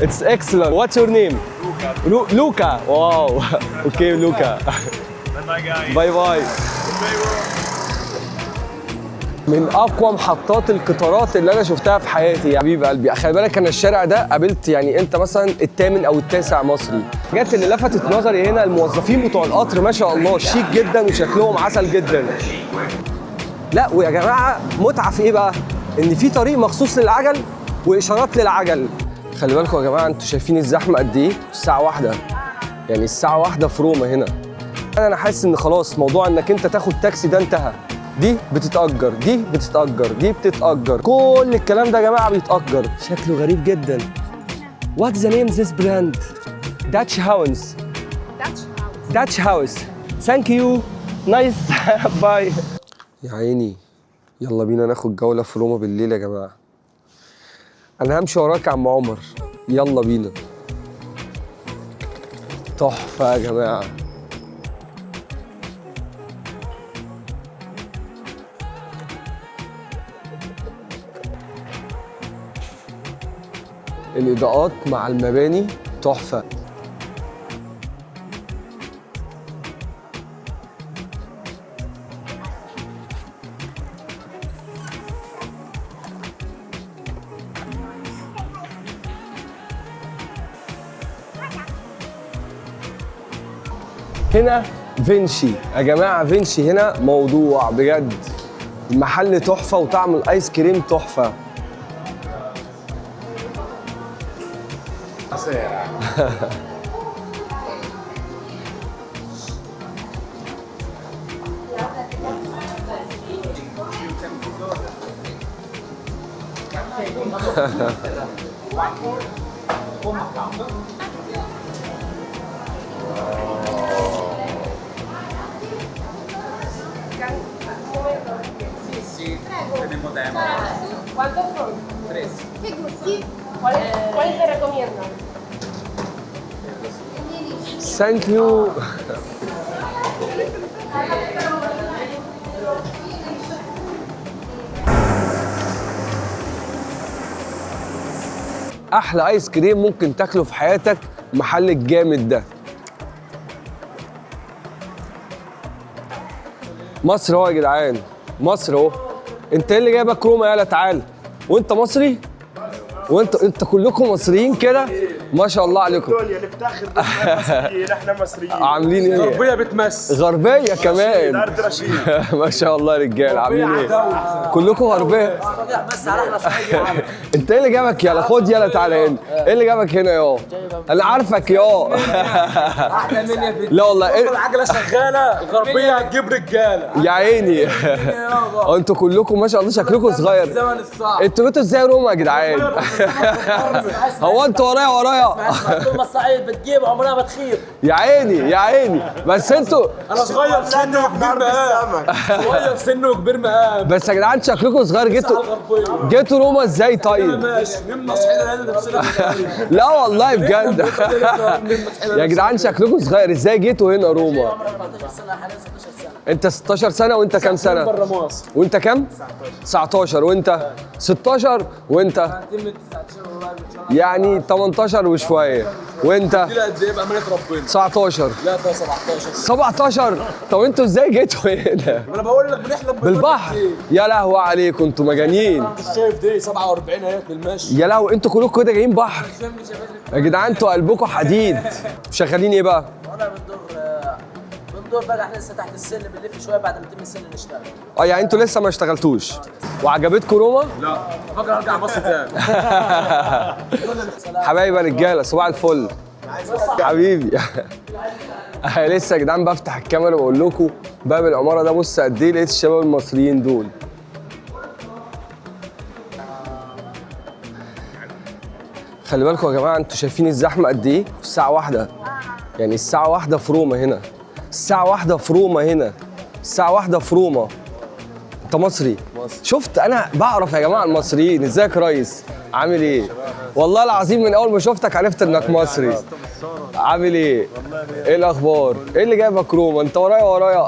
It's excellent. What's your name? Luca. Luca. Wow. Okay, Luca. Bye guys. باي باي. من اقوى محطات القطارات اللي انا شفتها في حياتي يا حبيب قلبي. خلي بالك انا الشارع ده قابلت يعني انت مثلا الثامن او التاسع مصري. الحاجات اللي لفتت نظري هنا الموظفين بتوع القطر ما شاء الله شيك جدا وشكلهم عسل جدا. لا ويا جماعه متعه في ايه بقى؟ ان في طريق مخصوص للعجل واشارات للعجل. خلي بالكم يا جماعه انتوا شايفين الزحمه قد ايه؟ الساعه 1 يعني الساعه 1 في روما هنا. انا حاسس ان خلاص موضوع انك انت تاخد تاكسي ده انتهى. دي بتتأجر، دي بتتأجر، دي بتتأجر، كل الكلام ده يا جماعه بيتأجر. شكله غريب جدا. What's the name of this brand? Dutch House. Dutch House. Thank you. Nice. Bye. يا عيني يلا بينا ناخد جولة في روما بالليل يا جماعة. أنا همشي وراك يا عم عمر. يلا بينا. تحفة يا جماعة. الإضاءات مع المباني تحفة. هنا فينشي يا جماعة، فينشي هنا موضوع بجد. المحل تحفة وطعم الآيس كريم تحفة. ¿Cuántos son? 3. ¿Qué gusti? ¿Cuáles te recomiendan? Thank you. احلى ايس كريم ممكن تاكله في حياتك محل الجامد ده. مصر اهو يا جدعان، مصر اهو. انت ايه اللي جايبك روما؟ يالا تعال. وانت مصري؟ وانت كلكم مصريين كده ما شاء الله عليكم. دنيا نفتخر مصريين، احنا مصريين. عاملين ايه؟ غربيه بتمس. غربيه كمان. ارض رشيد. ما شاء الله يا رجاله عاملين ايه؟ كلكم غربيه. بس على احنا صحيح. انت ايه اللي جابك؟ يلا خد يلا تعالى هنا. ايه اللي جابك هنا يا؟ انا عارفك يا. احلى مني في لا والله ايه؟ العجله شغاله، الغربيه هتجيب رجاله. يا عيني. انتوا كلكم ما شاء الله شكلكم صغير. الزمن الصعب. انتوا جيتوا ازاي روما يا جدعان؟ هو انتوا ورايا؟ طول ما الصعيد بتجيب عمرها ما تخيب. يا عيني يا عيني. بس انتوا انا صغير سنه وكبير مقام. صغير سنه وكبير مقام. بس يا جدعان شكلكم صغير. جيتوا روما ازاي طيب؟ ماشي نمنا صحينا لنا نفسنا. لا والله بجد. يا جدعان شكلكم صغير، ازاي جيتوا هنا روما؟ 14 سنه حاليا 16 سنه. انت 16 سنة وانت كام سنة؟ بره مصر. وانت كام؟ 19 وانت 16 وانت هتم 19 والله ان شاء الله. يعني 18 وشوية وانت دي قد ايه بامانه ربنا؟ 19 لا ده 17. 17. طب انتوا ازاي جيتوا هنا؟ انا بقول لك بنحلم بالبحر. يا لهوي عليكم انتوا مجانين. شايف دي 47 اهي بالمشي. يا لهوي انتوا كلكم كده جايين بحر. يا جدعان انتوا قلبكم حديد. شغالين ايه بقى؟ والله بندور بقى احنا لسه تحت السلم بنلف شويه بعد ما يتم السلم نشتغل. اه يعني انتوا لسه ما اشتغلتوش. وعجبتكم روما؟ لا فكر ارجع مصر تاني. حبايبي يا رجاله صباح الفل. حبيبي. لسه يا جدعان بفتح الكاميرا بقول لكم باب العماره ده بص قد ايه لقيت الشباب المصريين دول. خلي بالكم يا جماعه انتوا شايفين الزحمه قد ايه؟ الساعه 1 يعني الساعه 1 في روما هنا. الساعه 1 في روما هنا. الساعه 1 في روما. انت مصري؟ شفت انا بعرف يا جماعه المصريين. ازيك يا ريس؟ عامل ايه؟ والله العظيم من اول ما شفتك عرفت انك مصري. عامل ايه؟ ايه الاخبار؟ ايه اللي جايبك روما؟ انت ورايا.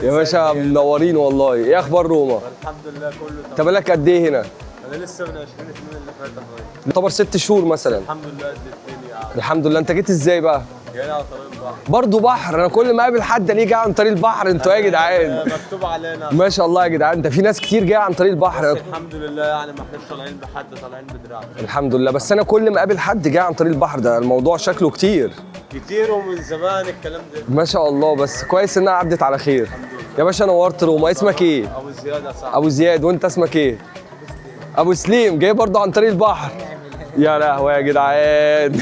يا باشا منورين والله. ايه اخبار روما؟ الحمد لله كله انت بالك قد ايه هنا؟ انا لسه من 20 اللي فاتت لغايه يعتبر 6 شهور مثلا. الحمد لله قد الدنيا يعني. الحمد لله. انت جيت ازاي بقى؟ جايين على طريق البحر. برضه بحر. انا كل ما اقابل حد ليه جاي عن طريق البحر. انتوا ايه يا جدعان؟ مكتوب علينا. ما شاء الله يا جدعان، ده في ناس كتير جايه عن طريق بس البحر. الحمد لله يعني ما احناش طالعين بحد، طالعين بدراع. الحمد لله. بس انا كل ما اقابل حد جاي عن طريق البحر، ده الموضوع شكله كتير. كتير ومن زمان الكلام ده. ما شاء الله. بس كويس انها عدت على خير. يا باشا نورت روما. اسمك ايه؟ ابو زياد يا صاحبي. ابو زياد. وانت اسمك ايه؟ ابو سليم. جاي برضه عن طريق البحر. يا لهوي يا جدعان.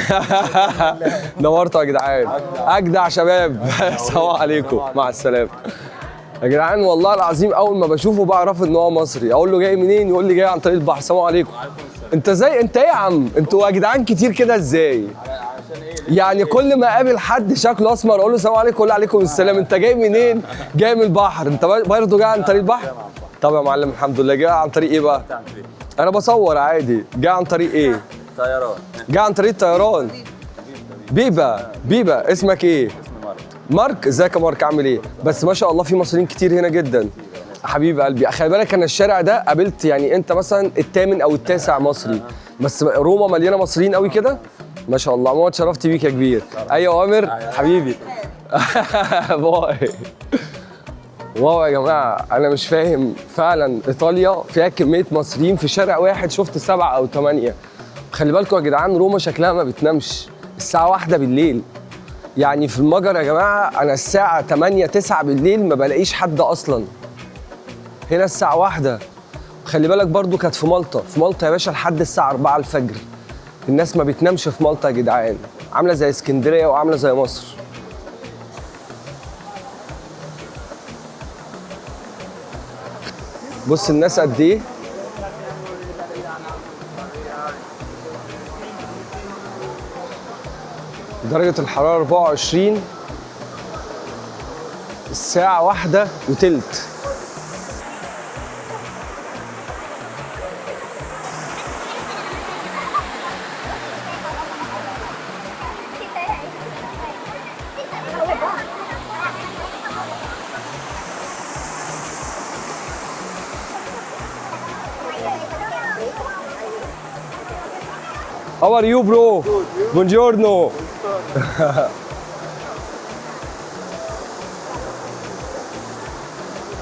نورتوا يا جدعان. اجدع شباب. السلام عليكم. مع السلامه يا جدعان. والله العظيم اول ما بشوفه بعرف ان هو مصري. اقول له جاي منين؟ يقول لي جاي عن طريق البحر. السلام عليكم. انت ازاي؟ انت ايه يا عم؟ انتوا يا جدعان كتير كده ازاي؟ يعني كل ما اقابل حد شكله اسمر اقول له السلام عليكم، يقول لي عليكم السلام. انت جاي منين؟ جاي من البحر. انت برضه جاي عن طريق البحر؟ طب يا معلم الحمد لله. جاي عن طريق ايه بقى؟ انا بصور عادي. جاي عن طريق ايه؟ طيران. جاي عن طريق الطيران. بيبا. اسمك ايه؟ مارك. ازيك يا مارك؟ عامل ايه؟ بس ما شاء الله في مصريين كتير هنا جدا. حبيب قلبي. خلي بالك انا الشارع ده قابلت يعني انت مثلا الثامن او التاسع مصري، بس روما مليانه مصريين قوي كده. ما شاء الله. عموما اتشرفت بيك يا كبير. ايوه عامر حبيبي. باي. واو يا جماعه، انا مش فاهم فعلا ايطاليا فيها كميه مصريين في شارع واحد شفت 7 أو 8. خلي بالكم يا جدعان روما شكلها ما بتنامش. الساعه 1 بالليل يعني في المجر يا جماعه، انا الساعه 8 9 بالليل ما بلاقيش حد اصلا. هنا الساعه 1. خلي بالك برضو كانت في مالطا. في مالطا يا باشا لحد الساعه 4 الفجر. الناس ما بتنامش في مالطا يا جدعان. عامله زي اسكندريه وعامله زي مصر. بص الناس قد ايه. درجة الحرارة 24. الساعة 1:03. How are you bro? Buongiorno.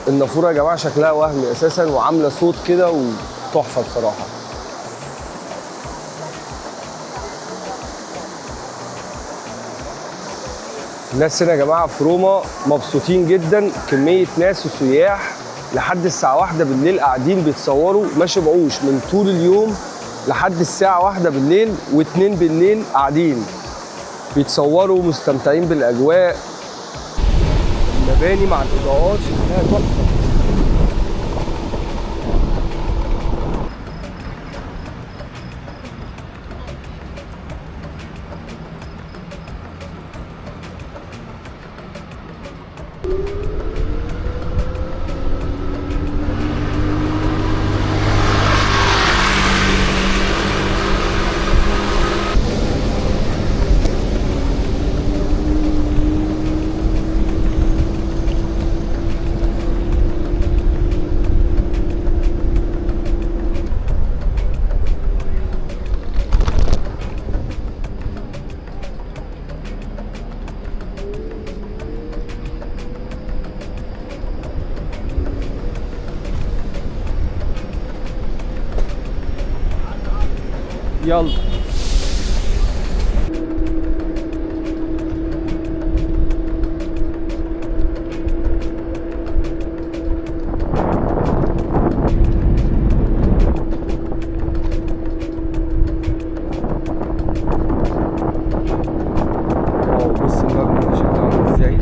النافورة يا جماعة شكلها وهمي اساسا وعاملة صوت كده وتحفة بصراحة. الناس هنا يا جماعة في روما مبسوطين جدا. كمية ناس وسياح لحد الساعة 1 بالليل قاعدين بيتصوروا، ما شبعوش من طول اليوم لحد الساعة 1 بالليل و2 بالليل قاعدين بيتصوروا مستمتعين بالأجواء. المباني مع الإضاءات شكلها تحفة. يلا بص المبنى شكله عامل ازاي.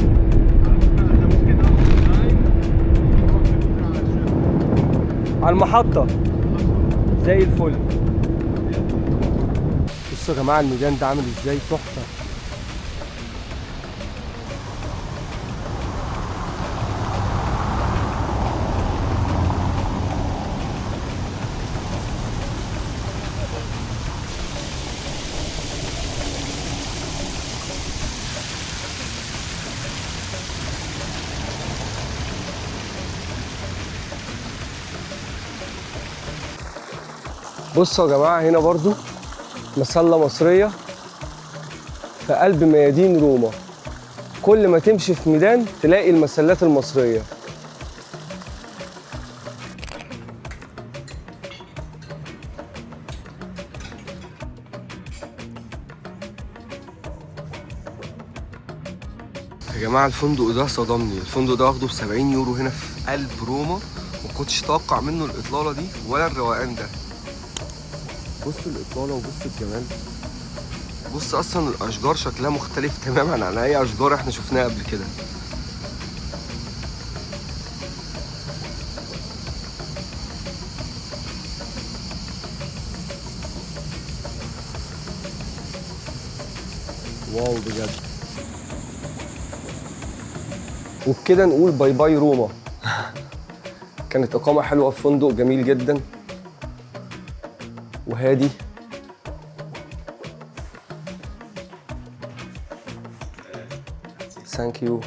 على المحطة زي الفل. بصوا يا جماعة الميدان ده عامل ازاي تحفة. بصوا يا جماعه هنا برضو مسله مصريه في قلب ميادين روما. كل ما تمشي في ميلان تلاقي المسلات المصريه. يا جماعه الفندق ده صدمني. الفندق ده واخده ب70 يورو هنا في قلب روما. ما كنتش اتوقع منه الاطلاله دي ولا الروقان ده. بصوا الاطلاله وبصوا الجمال. بص اصلا الاشجار شكلها مختلف تماما عن اي اشجار احنا شفناها قبل كده. واو بجد. وبكده نقول باي باي روما. كانت اقامه حلوه في فندق جميل جدا وهادي. ثانك يو.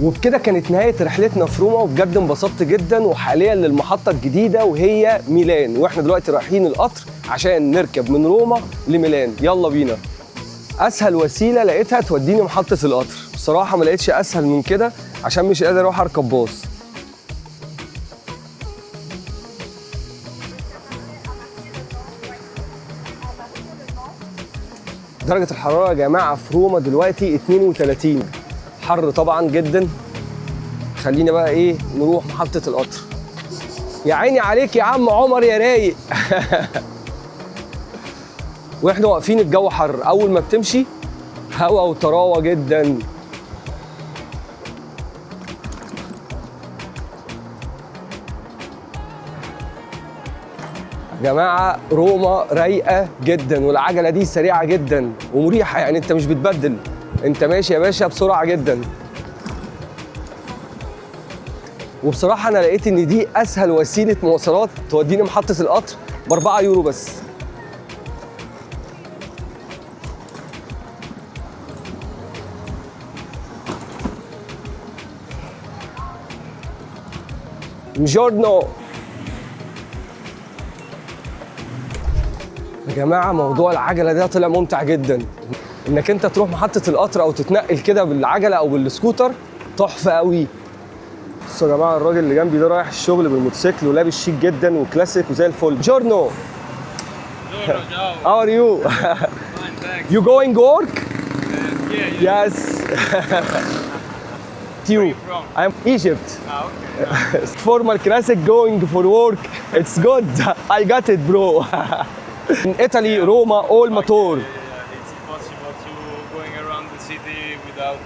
وبكده كانت نهاية رحلتنا في روما، وبجد انبسطت جدا. وحاليا للمحطة الجديدة وهي ميلان، واحنا دلوقتي رايحين القطر عشان نركب من روما لميلان. يلا بينا. اسهل وسيلة لقيتها توديني محطة القطر. بصراحة ما لقيتش اسهل من كده عشان مش قادر اروح اركب باص. درجة الحرارة يا جماعة في روما دلوقتي 32. حر طبعا جدا. خلينا بقى ايه نروح محطة القطر. يا عيني عليك يا عم عمر يا رايق. واحنا واقفين الجو حر. اول ما بتمشي هوا وطراوة جدا. يا جماعة روما رايقة جدا، والعجلة دي سريعة جدا ومريحة. يعني انت مش بتبدل، انت ماشي يا باشا بسرعة جدا. وبصراحة انا لقيت ان دي اسهل وسيلة مواصلات توديني محطة القطر ب4 يورو بس. Buongiorno. يا جماعة موضوع العجلة ده طلع ممتع جدا. انك انت تروح محطة القطر او تتنقل كده بالعجلة او بالسكوتر تحفة قوي. بصوا يا جماعة الراجل اللي جنبي ده رايح الشغل بالموتوسيكل ولابس شيك جدا وكلاسيك وزي الفل. جورنو. How are you? You going work? Yes. You. I'm Egypt. Okay. Formal classic going for work. It's good. I got it, bro. In Italy, Roma, all motor. It's impossible to going around the city without.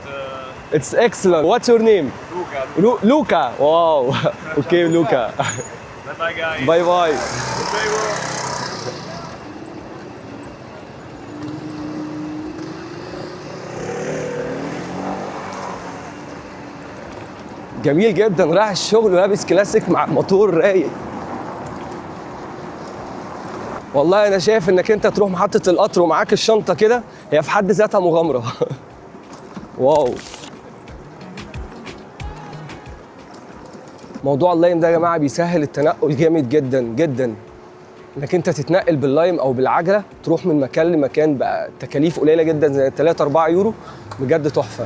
It's excellent. What's your name? Luca. Luca. Wow. Okay, Luca. Bye bye, guys. Bye bye. Bye, bro. جميل جدا. رايح الشغل ولابس كلاسيك مع موتور رايق. والله انا شايف انك انت تروح محطة القطر ومعاك الشنطة كده هي في حد ذاتها مغامرة. واو. موضوع اللايم ده يا جماعة بيسهل التنقل جامد جدا جدا. انك انت تتنقل باللايم او بالعجلة تروح من مكان لمكان بقى تكاليف قليلة جدا زي 3-4 يورو. بجد تحفة.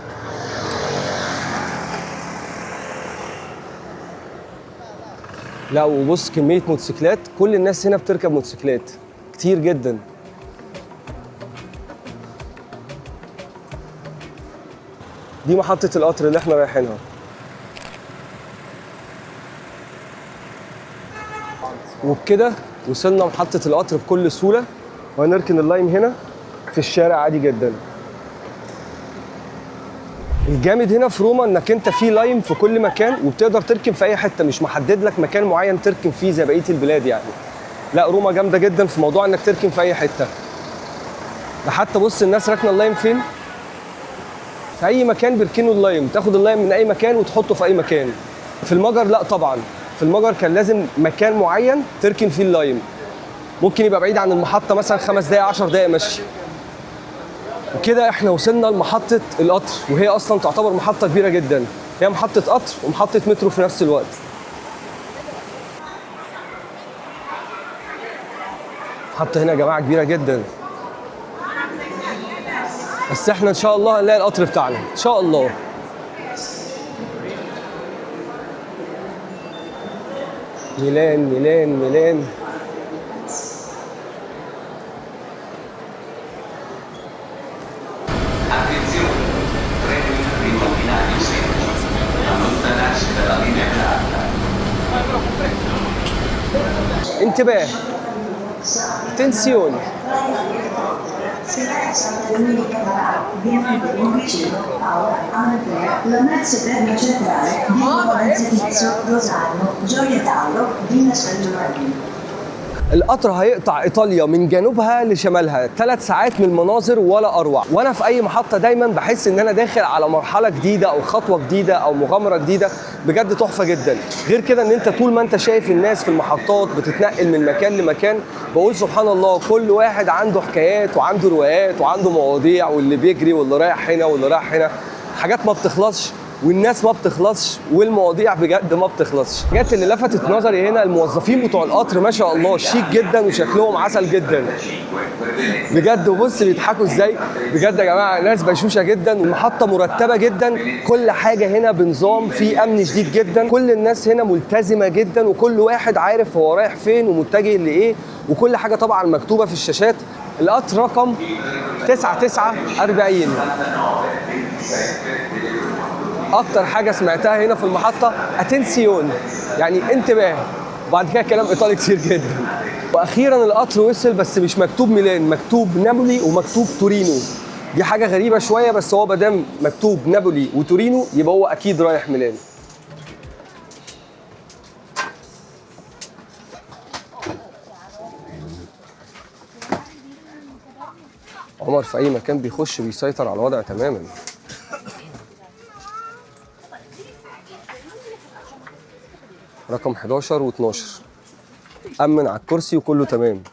لا وبص كمية موتوسيكلات. كل الناس هنا بتركب موتوسيكلات كتير جدا. دي محطة القطر اللي احنا رايحينها. وبكده وصلنا محطة القطر بكل سهولة، وهنركن اللايم هنا في الشارع عادي جدا. الجامد هنا في روما انك انت في لايم في كل مكان وبتقدر تركن في اي حته، مش محدد لك مكان معين تركن فيه زي بقيه البلاد يعني. لا روما جامده جدا في موضوع انك تركن في اي حته. ده حتى بص الناس راكنه اللايم فين؟ في اي مكان بيركنوا اللايم. تاخد اللايم من اي مكان وتحطه في اي مكان. في المجر لا طبعا، في المجر كان لازم مكان معين تركن فيه اللايم. ممكن يبقى بعيد عن المحطه مثلا 5 دقايق 10 دقايق مشي. وكده احنا وصلنا لمحطة القطر، وهي اصلا تعتبر محطة كبيرة جدا، هي محطة قطر ومحطة مترو في نفس الوقت. محطة هنا يا جماعة كبيرة جدا، بس احنا ان شاء الله هنلاقي القطر بتاعنا ان شاء الله. ميلان ميلان ميلان. انتباه، attenzione. La Merce Termio Centrale di Servizio Rosario, Gioia Tauro, Villa San Giovanni. القطر هيقطع ايطاليا من جنوبها لشمالها 3 ساعات من المناظر ولا اروع. وانا في اي محطه دايما بحس ان انا داخل على مرحله جديده او خطوه جديده او مغامره جديده، بجد تحفه جدا. غير كده ان انت طول ما انت شايف الناس في المحطات بتتنقل من مكان لمكان، بقول سبحان الله كل واحد عنده حكايات وعنده روايات وعنده مواضيع، واللي بيجري واللي رايح هنا واللي رايح هنا، حاجات ما بتخلصش والناس ما بتخلصش والمواضيع بجد ما بتخلصش. الحاجات اللي لفتت نظري هنا الموظفين بتوع القطر ما شاء الله شيك جدا وشكلهم عسل جدا بجد. وبص بيضحكوا ازاي بجد يا جماعه، ناس بشوشه جدا. المحطه مرتبه جدا، كل حاجه هنا بنظام، في امن شديد جدا، كل الناس هنا ملتزمه جدا وكل واحد عارف هو رايح فين ومتجه لايه، وكل حاجه طبعا مكتوبه في الشاشات. القطر رقم 9940. اكتر حاجه سمعتها هنا في المحطه اتنسيون، يعني انتباه، وبعد كده كلام ايطالي كتير جدا. واخيرا القطر وصل، بس مش مكتوب ميلان، مكتوب نابولي ومكتوب تورينو. دي حاجه غريبه شويه، بس هو مادام مكتوب نابولي وتورينو يبقى هو اكيد رايح ميلان. عمر في اي مكان بيخش بيسيطر على الوضع تماما. رقم 11 و12 أمن على الكرسي وكله تمام.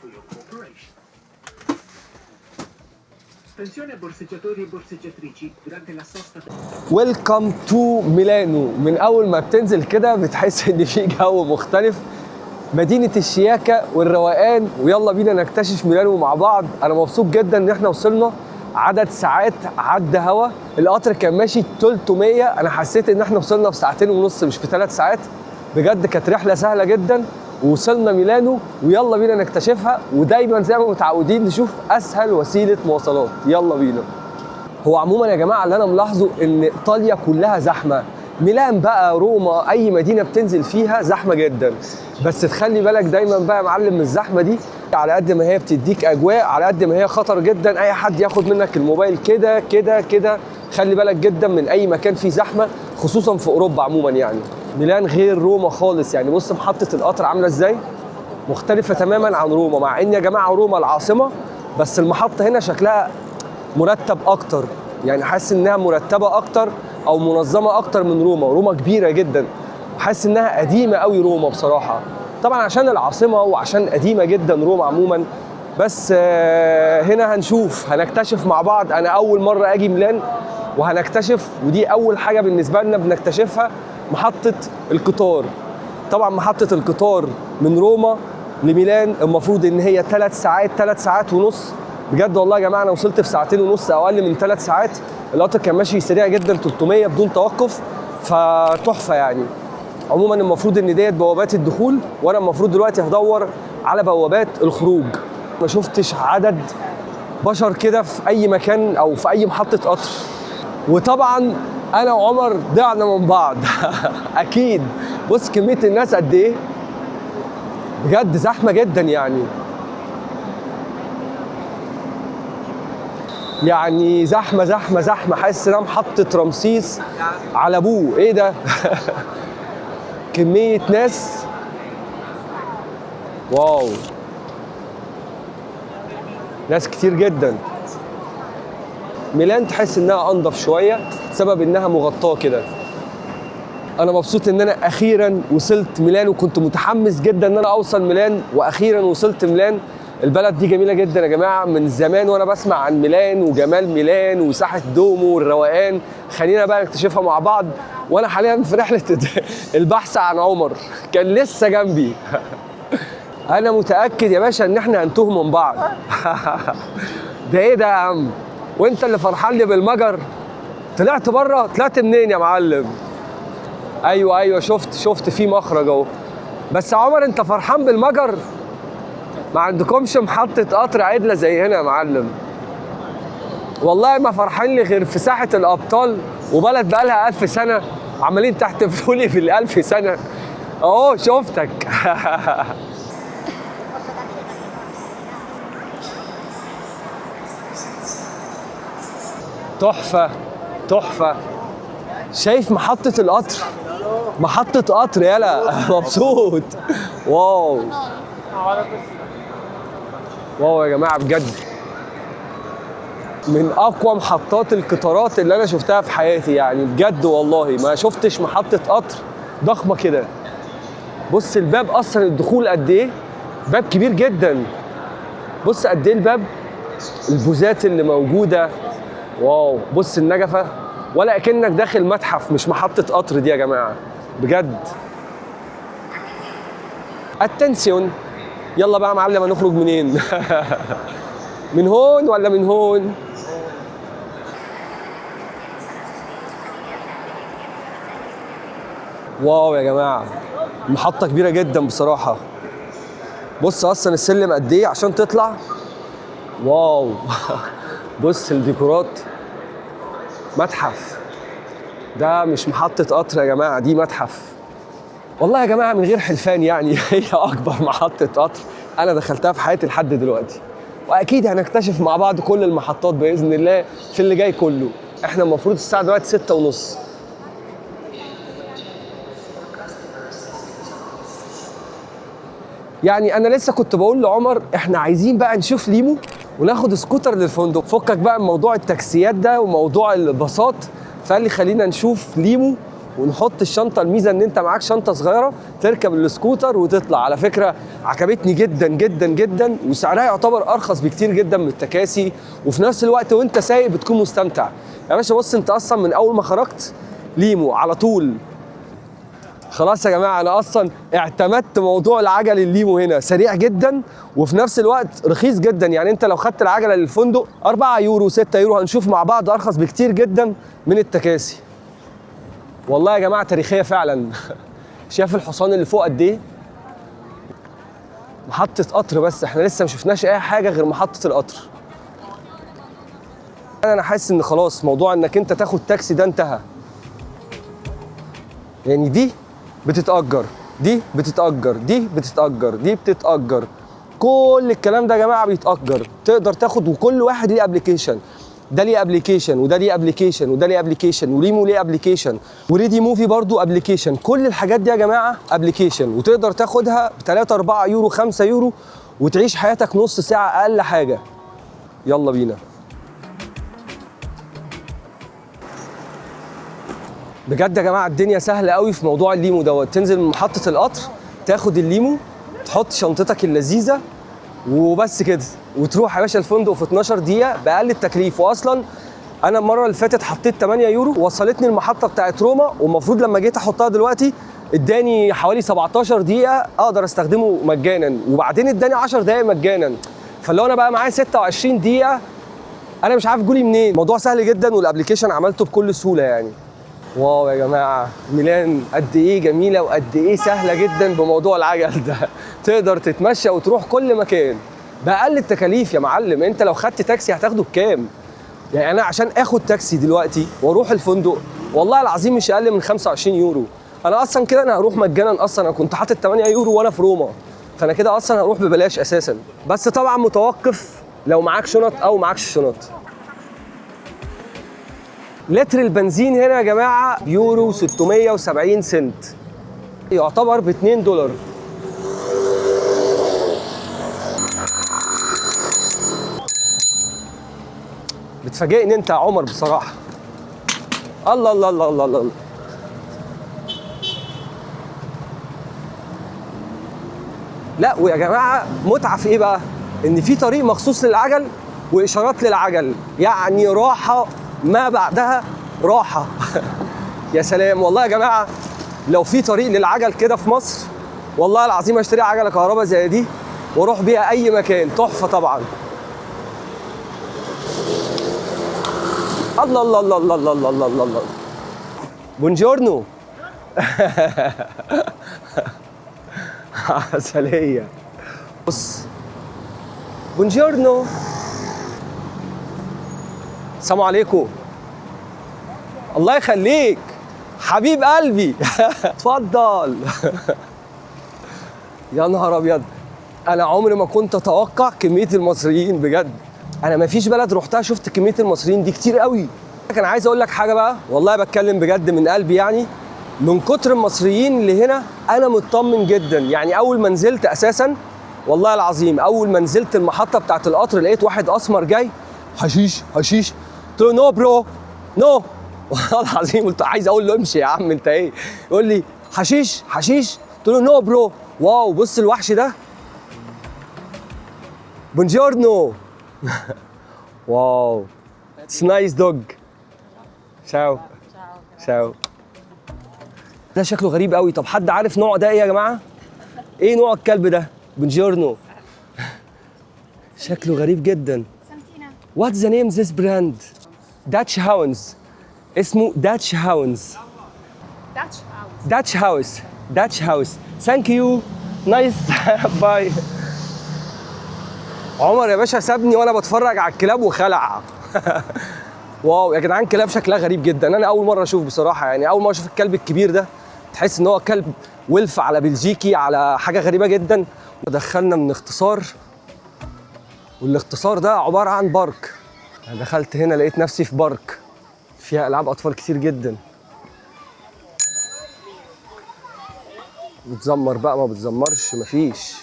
ويلكم تو ميلانو. من أول ما بتنزل كده بتحس إن في جو مختلف، مدينة الشياكة والروقان، ويلا بينا نكتشف ميلانو مع بعض. أنا مبسوط جدا إن إحنا وصلنا. عدد ساعات عدى هوا، القطر كان ماشي 300، أنا حسيت إن إحنا وصلنا في 2.5 ساعات مش في 3 ساعات. بجد كانت رحله سهله جدا، ووصلنا ميلانو ويلا بينا نكتشفها. ودايما زي ما متعودين نشوف اسهل وسيله مواصلات، يلا بينا. هو عموما يا جماعه اللي انا ملاحظه ان ايطاليا كلها زحمه، ميلان بقى، روما، اي مدينه بتنزل فيها زحمه جدا، بس تخلي بالك دايما بقى يا معلم من الزحمه دي. على قد ما هي بتديك اجواء، على قد ما هي خطر جدا، اي حد ياخد منك الموبايل كده كده كده. خلي بالك جدا من اي مكان فيه زحمه، خصوصا في اوروبا عموما. يعني ميلان غير روما خالص، يعني بص محطه القطر عامله ازاي، مختلفه تماما عن روما. مع ان يا جماعه روما العاصمه، بس المحطه هنا شكلها مرتب اكتر، يعني حاسس انها مرتبه اكتر او منظمه اكتر من روما. روما كبيره جدا، حاسس انها قديمه قوي روما بصراحه، طبعا عشان العاصمه وعشان قديمه جدا روما عموما. بس هنا هنشوف، هنكتشف مع بعض. انا اول مره اجي ميلان وهنكتشف، ودي اول حاجه بالنسبه لنا بنكتشفها، محطه القطار. طبعا محطه القطار من روما لميلان المفروض ان هي 3 ساعات، 3 ساعات ونص. بجد والله يا جماعه انا وصلت في 2.5 ساعات او اقل من 3 ساعات. القطر كان ماشي سريع جدا 300 بدون توقف، فتحفه يعني. عموما المفروض ان ديت بوابات الدخول، وانا المفروض دلوقتي هدور على بوابات الخروج. ما شفتش عدد بشر كده في اي مكان او في اي محطه قطر. وطبعا انا وعمر ضعنا من بعض اكيد. بص كميه الناس قد ايه، بجد زحمه جدا يعني زحمه زحمه زحمه. حاسس انها محطه رمسيس على ابوه، ايه ده كميه ناس، واو، ناس كتير جدا. ميلان تحس انها انضف شويه بسبب انها مغطاه كده. انا مبسوط ان انا اخيرا وصلت ميلان، وكنت متحمس جدا ان انا اوصل ميلان، واخيرا وصلت ميلان. البلد دي جميله جدا يا جماعه، من زمان وانا بسمع عن ميلان وجمال ميلان وساحه دومو والروقان. خلينا بقى نكتشفها مع بعض. وانا حاليا في رحله البحث عن عمر، كان لسه جنبي. انا متاكد يا باشا ان احنا هنتوه من بعض. ده ايه ده يا عم؟ وانت اللي فرحان لي بالمجر؟ طلعت بره؟ طلعت منين يا معلم؟ ايوه شفت في مخرج اهو. بس يا عمر انت فرحان بالمجر؟ ما عندكمش محطة قطر عدلة زي هنا يا معلم. والله ما فرحان لي غير في ساحة الأبطال، وبلد بقالها 1000 سنة عمالين تحتفلوا لي في ال1000 سنة. اهو شفتك. تحفة. شايف محطة القطر؟ محطة قطر يالا. مبسوط. واو يا جماعة بجد، من أقوى محطات القطارات اللي أنا شفتها في حياتي يعني بجد والله. ما شفتش محطة قطر ضخمة كده. بص الباب أصلا الدخول قد إيه؟ باب كبير جدا. بص قد إيه الباب، البوزات اللي موجودة. واو بص النجفة، ولا أكنك داخل متحف مش محطة قطر دي يا جماعة بجد. اتنسيون. يلا بقى يا معلم هنخرج منين؟ من هون ولا من هون؟ واو يا جماعة، محطة كبيرة جدا بصراحة. بص أصلا السلم قد إيه عشان تطلع. واو. بص الديكورات. متحف. ده مش محطة قطر يا جماعة، دي متحف. والله يا جماعة من غير حلفان يعني هي أكبر محطة قطر أنا دخلتها في حياتي لحد دلوقتي. وأكيد هنكتشف مع بعض كل المحطات بإذن الله في اللي جاي كله. إحنا المفروض الساعة دلوقتي 6:30. يعني أنا لسه كنت بقول لعمر إحنا عايزين بقى نشوف ليمو وناخد سكوتر للفندق. فكك بقى من موضوع التاكسيات ده وموضوع الباصات. فقال لي خلينا نشوف ليمو ونحط الشنطه. الميزه ان انت معاك شنطه صغيره تركب السكوتر وتطلع. على فكره عجبتني جدا جدا جدا، وسعرها يعتبر ارخص بكتير جدا من التكاسي، وفي نفس الوقت وانت سايق بتكون مستمتع يا باشا. بص انت اصلا من اول ما خرجت ليمو على طول. خلاص يا جماعه انا اصلا اعتمدت موضوع العجل الليمو هنا، سريع جدا وفي نفس الوقت رخيص جدا. يعني انت لو خدت العجله للفندق 4 يورو 6 يورو، هنشوف مع بعض ارخص بكتير جدا من التكاسي. والله يا جماعه تاريخيه فعلا. شايف الحصان اللي فوق قد ايه؟ محطه قطر، بس احنا لسه ما شفناش اي حاجه غير محطه القطر. انا حاسس ان خلاص موضوع انك انت تاخد تاكسي ده انتهى. يعني دي بتتأجر، دي بتتأجر، دي بتتأجر، دي بتتأجر، كل الكلام ده يا جماعه بيتأجر. تقدر تاخد، وكل واحد ليه ابلكيشن. ده ليه ابلكيشن، وده ليه ابلكيشن، وده ليه ابلكيشن، وليمو ليه ابلكيشن، وريدي موفي برضو ابلكيشن. كل الحاجات دي يا جماعه ابلكيشن، وتقدر تاخدها ب 3 4 يورو 5 يورو وتعيش حياتك نص ساعه اقل حاجه. يلا بينا. بجد يا جماعه الدنيا سهله قوي في موضوع الليمو دوت. تنزل من محطه القطر تاخد الليمو، تحط شنطتك اللذيذه وبس كده، وتروح يا باشا الفندق في 12 دقيقه باقل التكليف. واصلا انا المره اللي فاتت حطيت 8 يورو وصلتني المحطه بتاعت روما، والمفروض لما جيت احطها دلوقتي اداني حوالي 17 دقيقه اقدر استخدمه مجانا، وبعدين اداني 10 دقائق مجانا. فلو انا بقى معايا 26 دقيقه انا مش عارف جولي منين. الموضوع سهل جدا والابلكيشن عملته بكل سهوله يعني. واو يا جماعه ميلان قد ايه جميله وقد ايه سهله جدا بموضوع العجل ده. تقدر تتمشى وتروح كل مكان باقل التكاليف يا معلم. انت لو خدت تاكسي هتاخده بكام؟ يعني انا عشان اخد تاكسي دلوقتي واروح الفندق والله العظيم مش اقل من 25 يورو. انا اصلا كده انا هروح مجانا. اصلا انا كنت حاطط 8 يورو وانا في روما، فانا كده اصلا هروح ببلاش اساسا. بس طبعا متوقف لو معاك شنط او معاكش شنط. لتر البنزين هنا يا جماعه يورو 670 سنت، يعتبر ب 2 دولار. بتفاجئني انت يا عمر بصراحه. الله الله الله الله الله. لا ويا جماعه متعه في ايه بقى؟ ان في طريق مخصوص للعجل واشارات للعجل، يعني راحه ما بعدها راحه. يا سلام والله يا جماعه، لو في طريق للعجل كده في مصر والله العظيم اشتري عجله كهرباء زي دي واروح بيها اي مكان. تحفه طبعا. الله الله الله الله الله الله الله الله. بونجورنو. عسلية. بص. بونجورنو. السلام عليكم. الله يخليك حبيب قلبي. اتفضل. يا نهار ابيض، انا عمري ما كنت اتوقع كميه المصريين بجد. انا ما فيش بلد رحتها شفت كميه المصريين دي كتير قوي. كان عايز اقول لك حاجه بقى، والله بتكلم بجد من قلبي، يعني من كتر المصريين اللي هنا انا مطمن جدا. يعني اول ما نزلت اساسا والله العظيم، اول ما نزلت المحطه بتاعت القطر لقيت واحد اسمر جاي حشيش حشيش. قلت له نو برو نو. والله العظيم قلت عايز اقول له امشي يا عم انت ايه، يقول لي حشيش حشيش. قلت له نو برو. واو بص الوحش ده. بونجورنو. واو اتس نايس دوج. شاو شاو. ده شكله غريب قوي. طب حد عارف نوع ده ايه يا جماعه؟ ايه نوع الكلب ده؟ بونجورنو. شكله غريب جدا. What's the name of this brand? Dutch Hounds. اسمه Dutch Hounds. Dutch house. Dutch House. Dutch House. Thank you. Nice. باي. عمر يا باشا سابني وانا بتفرج على الكلاب وخلع. واو يا جدعان، كلاب شكلها غريب جدا. انا اول مره اشوف بصراحه، يعني اول مره اشوف الكلب الكبير ده. تحس ان هو كلب ولف على بلجيكي على حاجه غريبه جدا. دخلنا من اختصار، والاختصار ده عباره عن بارك. انا دخلت هنا لقيت نفسي في بارك فيها العاب اطفال كتير جدا. بتزمر بقى ما بتزمرش مفيش.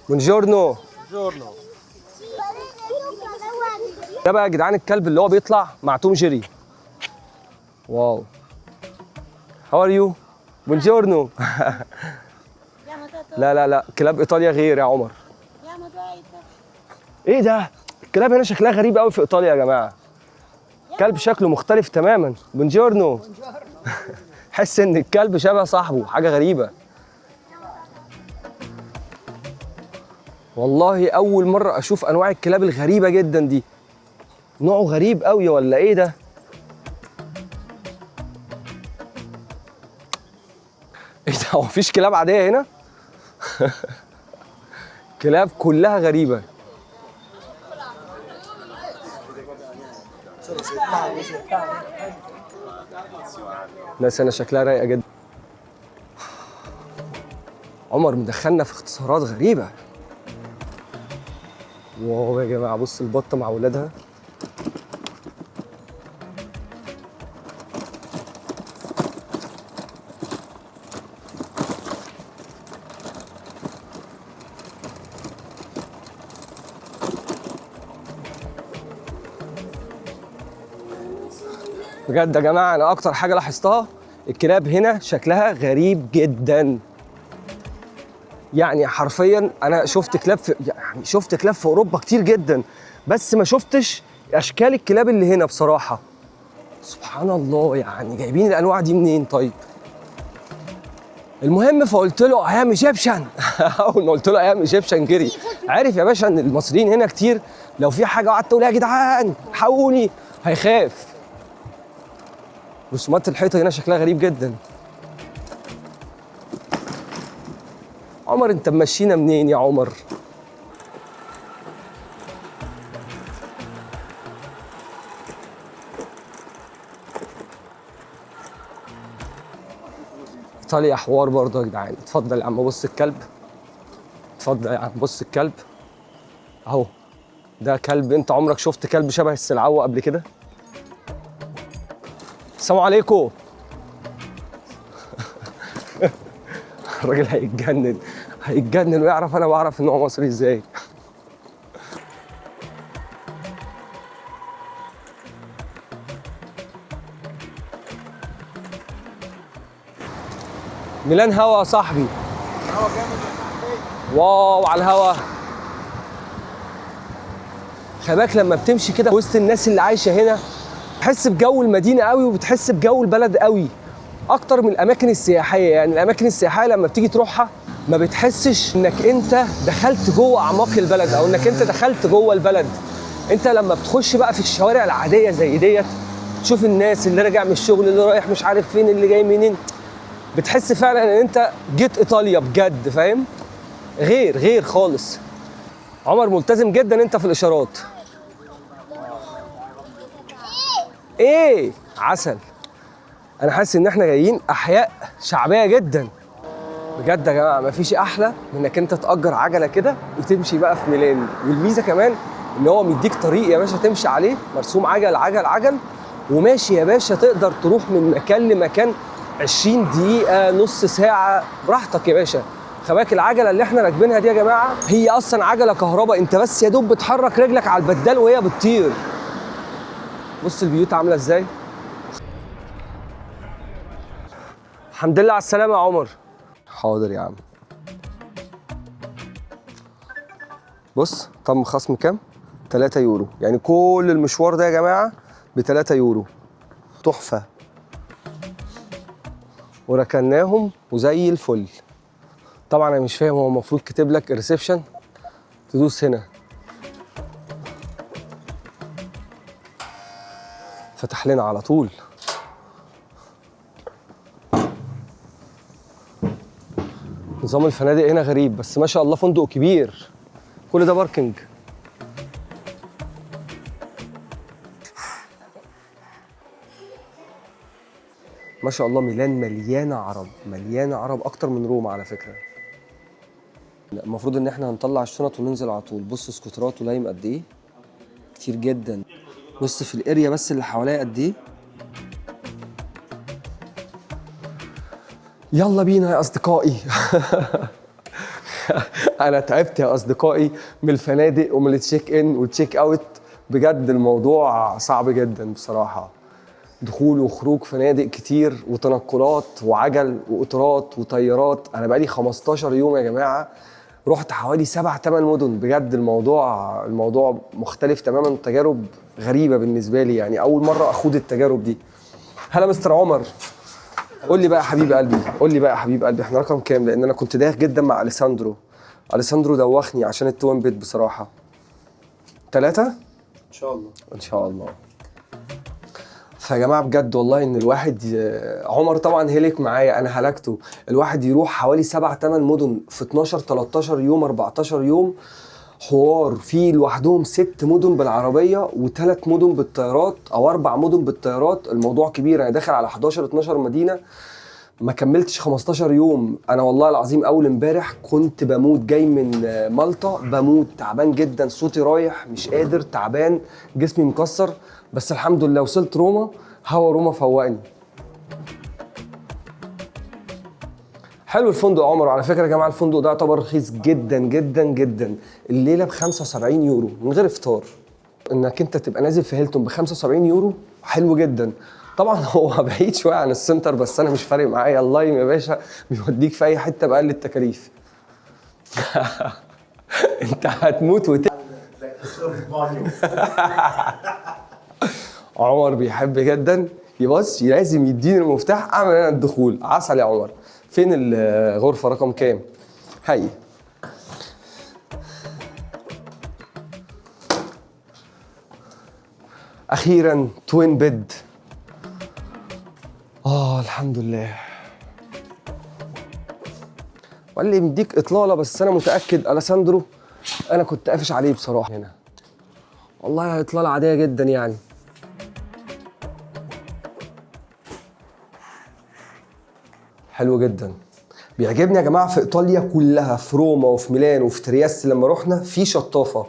بونجورنو. جورنو. ده بقى يا جدعان الكلب اللي هو بيطلع مع توم جيري. واو. هاو ار يو؟ بونجورنو. لا لا لا، كلاب ايطاليا غير يا عمر. ايه ده؟ الكلاب هنا شكلها غريب قوي في ايطاليا يا جماعه. كلب شكله مختلف تماما. بونجورنو. حس ان الكلب شبه صاحبه، حاجه غريبه. والله اول مره اشوف انواع الكلاب الغريبه جدا دي. نوعه غريب قوي ولا ايه ده؟ ايه ده؟ هو مفيش كلاب عاديه هنا؟ كلاب كلها غريبه. ناس هنا شكلها رايقه جدا. عمر مدخلنا في اختصارات غريبه. واو يا جماعه بص البطه مع ولادها. بجد يا جماعه انا اكتر حاجه لاحظتها الكلاب هنا شكلها غريب جدا. يعني حرفيا انا شفت كلاب في اوروبا كتير جدا، بس ما شفتش اشكال الكلاب اللي هنا بصراحه. سبحان الله، يعني جايبين الانواع دي منين طيب؟ المهم فقلت له ايام ايجيبشن. اول ما قلت له ايام ايجيبشن جري. عارف يا باشا ان المصريين هنا كتير لو في حاجه قعدت تقول يا جدعان حقوني هيخاف. رسومات الحيطه هنا شكلها غريب جدا. عمر انت ممشينا منين يا عمر؟ ايطاليا حوار برضه يا جدعان. اتفضل يا عم بص الكلب. اتفضل يا عم بص الكلب اهو. ده كلب. انت عمرك شفت كلب شبه السلعوه قبل كده؟ السلام عليكم. الراجل هيتجنن ويعرف انا بعرف ان هو مصري ازاي. ميلان هوا يا صاحبي. هوا جامد. واو على الهوا. خلي بالك لما بتمشي كده وسط الناس اللي عايشه هنا بتحس بجو المدينه قوي وبتحس بجو البلد قوي اكتر من الاماكن السياحيه. يعني الاماكن السياحيه لما بتيجي تروحها ما بتحسش انك انت دخلت جوه اعماق البلد او انك انت دخلت جوه البلد. انت لما بتخش بقى في الشوارع العاديه زي ديت تشوف الناس اللي راجع من الشغل اللي رايح مش عارف فين اللي جاي منين، بتحس فعلا ان انت جيت ايطاليا بجد، فاهم؟ غير خالص. عمر ملتزم جدا انت في الاشارات. ايه عسل. انا حاسس ان احنا جايين احياء شعبيه جدا بجد يا جماعه. مفيش احلى من انك انت تأجر عجله كده وتمشي بقى في ميلان. والميزه كمان ان هو مديك طريق يا باشا تمشي عليه مرسوم عجل عجل عجل وماشي يا باشا، تقدر تروح من مكان لمكان 20 دقيقه نص ساعه براحتك يا باشا. خلي بالك العجله اللي احنا راكبينها دي يا جماعه هي اصلا عجله كهرباء، انت بس يا دوب بتحرك رجلك على البدال وهي بتطير. بص البيوت عامله ازاي. الحمد لله على السلامه يا عمر. حاضر يا عم. بص تم خصم كام؟ 3 يورو. يعني كل المشوار ده يا جماعه ب 3 يورو. تحفه. وركناهم وزي الفل. طبعا انا مش فاهم، هو المفروض كاتب لك الريسبشن، تدوس هنا فتح لنا على طول. نظام الفنادق هنا غريب بس ما شاء الله فندق كبير. كل ده باركنج. ما شاء الله ميلان مليانه عرب، مليانه عرب اكتر من روما على فكره. المفروض ان احنا هنطلع الشنط وننزل على طول. بص سكوترات ولايم قد ايه كتير جدا. بص في الاريا بس اللي حواليا قد ايه. يلا بينا يا اصدقائي. انا تعبت يا اصدقائي من الفنادق ومن التشيك ان والتشيك اوت. بجد الموضوع صعب جدا بصراحه. دخول وخروج فنادق كتير وتنقلات وعجل وقطارات وطيارات. انا بقالي 15 يوم يا جماعه رحت حوالي 7-8 مدن. بجد الموضوع مختلف تماما. تجارب غريبه بالنسبه لي، يعني اول مره اخوض التجارب دي. هلا مستر عمر. قول لي بقى يا حبيب قلبي، قول لي بقى يا حبيب قلبي، احنا رقم كام؟ لان انا كنت دايخ جدا مع اليساندرو. اليساندرو دوخني عشان التوين بيت بصراحه. 3 ان شاء الله. ان شاء الله. فيا جماعه بجد والله ان الواحد عمر طبعا هلك معايا، انا هلكته. الواحد يروح حوالي 7-8 مدن في 12-13 يوم 14 يوم. حوار فيه لوحدهم 6 مدن بالعربيه و3 مدن بالطيارات او 4 مدن بالطيارات. الموضوع كبير. انا داخل على 11-12 مدينه ما كملتش 15 يوم. انا والله العظيم اول امبارح كنت بموت، جاي من مالطا بموت، تعبان جدا، صوتي رايح، مش قادر، تعبان، جسمي مكسر. بس الحمد لله وصلت روما. هوا روما فوقني. حلو الفندق يا عمر. على فكره يا جماعه الفندق ده يعتبر رخيص جدا جدا جدا. الليله ب 75 يورو من غير افطار. انك انت تبقى نازل في هيلتون ب 75 يورو حلو جدا. طبعا هو بعيد شويه عن السنتر بس انا مش فارق معايا. اللايم يا باشا بيوديك في اي حته باقل التكاليف. انت هتموت عمر بيحب جدا يبص لازم يديني المفتاح اعمل انا الدخول. عسل يا عمر. فين الغرفه رقم كام؟ هاي اخيرا توين بيد. الحمد لله. وقال لي مديك اطلاله بس انا متاكد اليساندرو انا كنت قافش عليه بصراحه هنا. والله اطلاله عاديه جدا يعني. حلو جدا. بيعجبني يا جماعه في ايطاليا كلها، في روما وفي ميلان وفي ترياس لما رحنا في شطافه.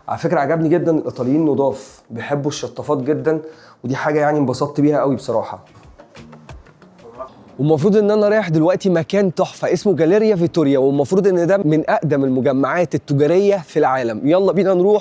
على فكره عجبني جدا الايطاليين نضاف، بيحبوا الشطافات جدا، ودي حاجه يعني انبسطت بيها قوي بصراحه. والمفروض ان انا رايح دلوقتي مكان تحفه اسمه جاليريا فيتوريا، والمفروض ان ده من اقدم المجمعات التجاريه في العالم. يلا بينا نروح